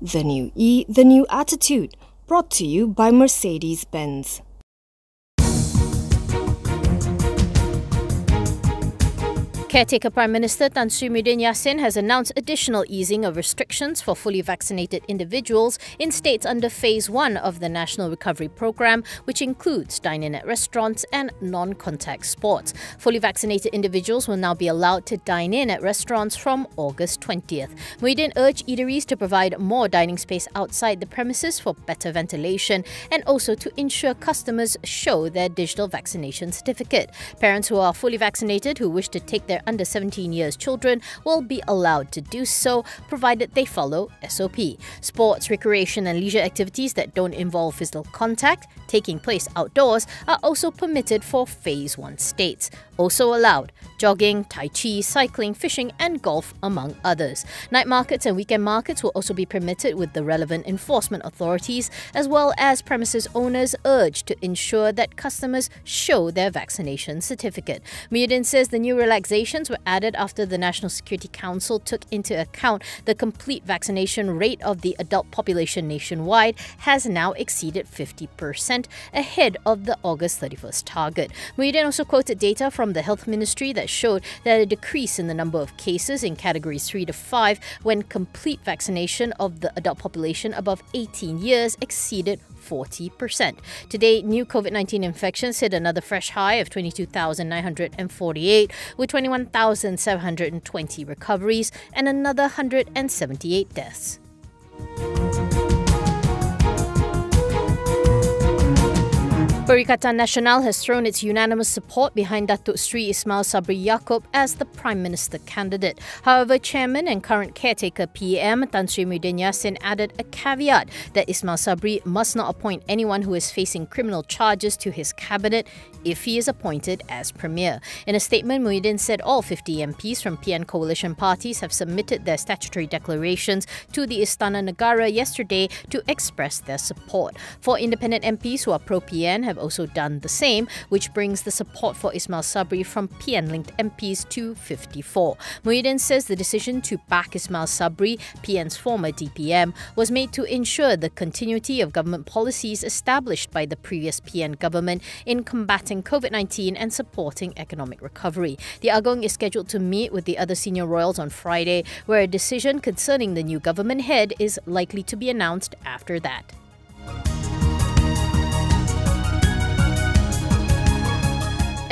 The new E, the new attitude. Brought to you by Mercedes-Benz. Caretaker Prime Minister Tan Sri Yassin has announced additional easing of restrictions for fully vaccinated individuals in states under Phase 1 of the National Recovery Programme, which includes dine-in at restaurants and non-contact sports. Fully vaccinated individuals will now be allowed to dine in at restaurants from August 20th. Muhyiddin urged eateries to provide more dining space outside the premises for better ventilation and also to ensure customers show their digital vaccination certificate. Parents who are fully vaccinated who wish to take their under 17 years children will be allowed to do so, provided they follow SOP. Sports, recreation and leisure activities that don't involve physical contact taking place outdoors are also permitted for Phase 1 states. Also allowed jogging, tai chi, cycling, fishing and golf, among others. Night markets and weekend markets will also be permitted, with the relevant enforcement authorities as well as premises owners urged to ensure that customers show their vaccination certificate. Muhyiddin says the new relaxations were added after the National Security Council took into account the complete vaccination rate of the adult population nationwide has now exceeded 50%, ahead of the August 31st target. Muhyiddin also quoted data from the Health Ministry that showed that a decrease in the number of cases in categories 3 to 5 when complete vaccination of the adult population above 18 years exceeded 40%. Today, new COVID-19 infections hit another fresh high of 22,948, with 21,720 recoveries and another 178 deaths. Perikatan Nasional has thrown its unanimous support behind Datuk Sri Ismail Sabri Yaakob as the Prime Minister candidate. However, Chairman and current caretaker PM Tan Sri Yassin added a caveat that Ismail Sabri must not appoint anyone who is facing criminal charges to his cabinet if he is appointed as Premier. In a statement, Muhyiddin said all 50 MPs from PN coalition parties have submitted their statutory declarations to the Istana Negara yesterday to express their support. 4 independent MPs who are pro-PN have also done the same, which brings the support for Ismail Sabri from PN-linked MPs to 54. Muhyiddin says the decision to back Ismail Sabri, PN's former DPM, was made to ensure the continuity of government policies established by the previous PN government in combating COVID-19 and supporting economic recovery. The Agong is scheduled to meet with the other senior royals on Friday, where a decision concerning the new government head is likely to be announced after that.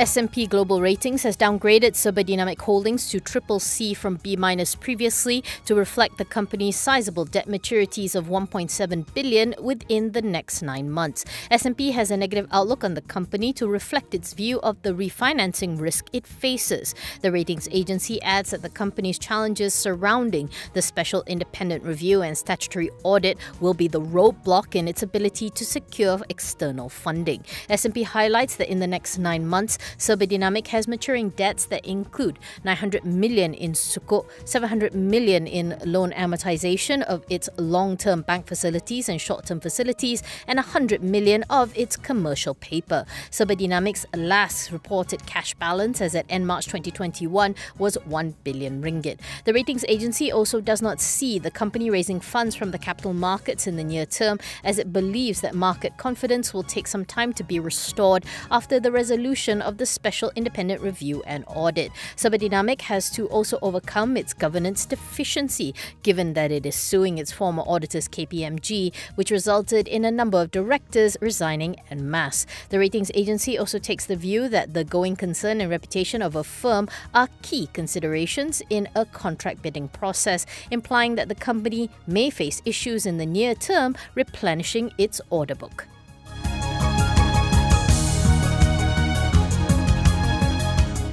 S&P Global Ratings has downgraded Serba Dynamic Holdings to CCC from B- previously to reflect the company's sizable debt maturities of 1.7 billion within the next 9 months. S&P has a negative outlook on the company to reflect its view of the refinancing risk it faces. The ratings agency adds that the company's challenges surrounding the special independent review and statutory audit will be the roadblock in its ability to secure external funding. S&P highlights that in the next 9 months, Serba Dynamic has maturing debts that include 900 million in sukuk, 700 million in loan amortization of its long-term bank facilities and short-term facilities, and 100 million of its commercial paper. Serba Dynamic's last reported cash balance as at end March 2021 was 1 billion ringgit. The ratings agency also does not see the company raising funds from the capital markets in the near term, as it believes that market confidence will take some time to be restored after the resolution of the Special Independent Review and Audit. Serba Dynamic has to also overcome its governance deficiency, given that it is suing its former auditors KPMG, which resulted in a number of directors resigning en masse. The ratings agency also takes the view that the going concern and reputation of a firm are key considerations in a contract bidding process, implying that the company may face issues in the near term replenishing its order book.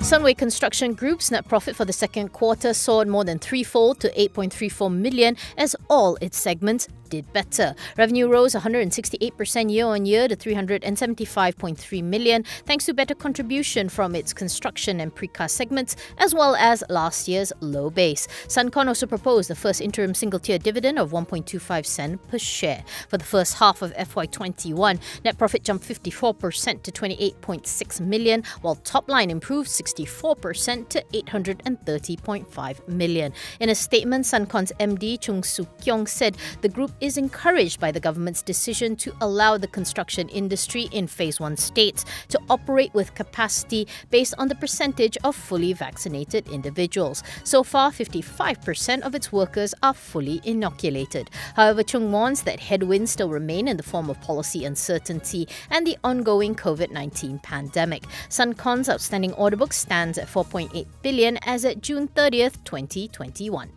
Sunway Construction Group's net profit for the second quarter soared more than threefold to 8.34 million as all its segments did better. Revenue rose 168% year-on-year to 375.3 million, thanks to better contribution from its construction and precast segments, as well as last year's low base. SUNCON also proposed the first interim single-tier dividend of 1.25 cents per share. For the first half of FY21, net profit jumped 54% to 28.6 million, while top line improved 64% to 830.5 million. In a statement, SUNCON's MD Chung Soo-kyung said the group is encouraged by the government's decision to allow the construction industry in Phase 1 states to operate with capacity based on the percentage of fully vaccinated individuals. So far, 55% of its workers are fully inoculated. However, Chung warns that headwinds still remain in the form of policy uncertainty and the ongoing COVID-19 pandemic. SUNCON's outstanding order book stands at 4.8 billion as at June 30th, 2021.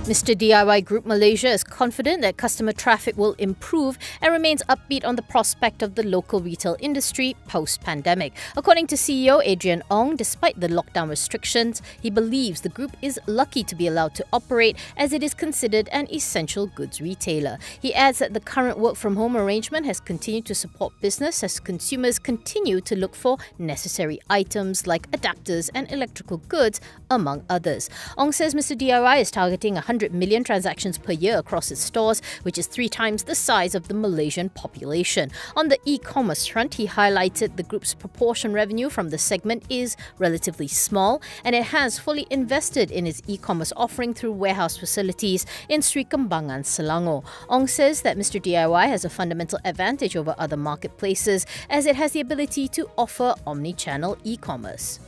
Mr. DIY Group Malaysia is confident that customer traffic will improve and remains upbeat on the prospect of the local retail industry post-pandemic. According to CEO Adrian Ong, despite the lockdown restrictions, he believes the group is lucky to be allowed to operate as it is considered an essential goods retailer. He adds that the current work-from-home arrangement has continued to support business as consumers continue to look for necessary items like adapters and electrical goods, among others. Ong says Mr. DIY is targeting 100 million transactions per year across its stores, which is 3 times the size of the Malaysian population. On the e-commerce front, he highlighted the group's proportion revenue from the segment is relatively small and it has fully invested in its e-commerce offering through warehouse facilities in Sri Kembangan, Selangor. Ong says that Mr. DIY has a fundamental advantage over other marketplaces as it has the ability to offer omni-channel e-commerce.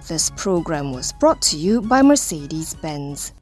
This program was brought to you by Mercedes-Benz.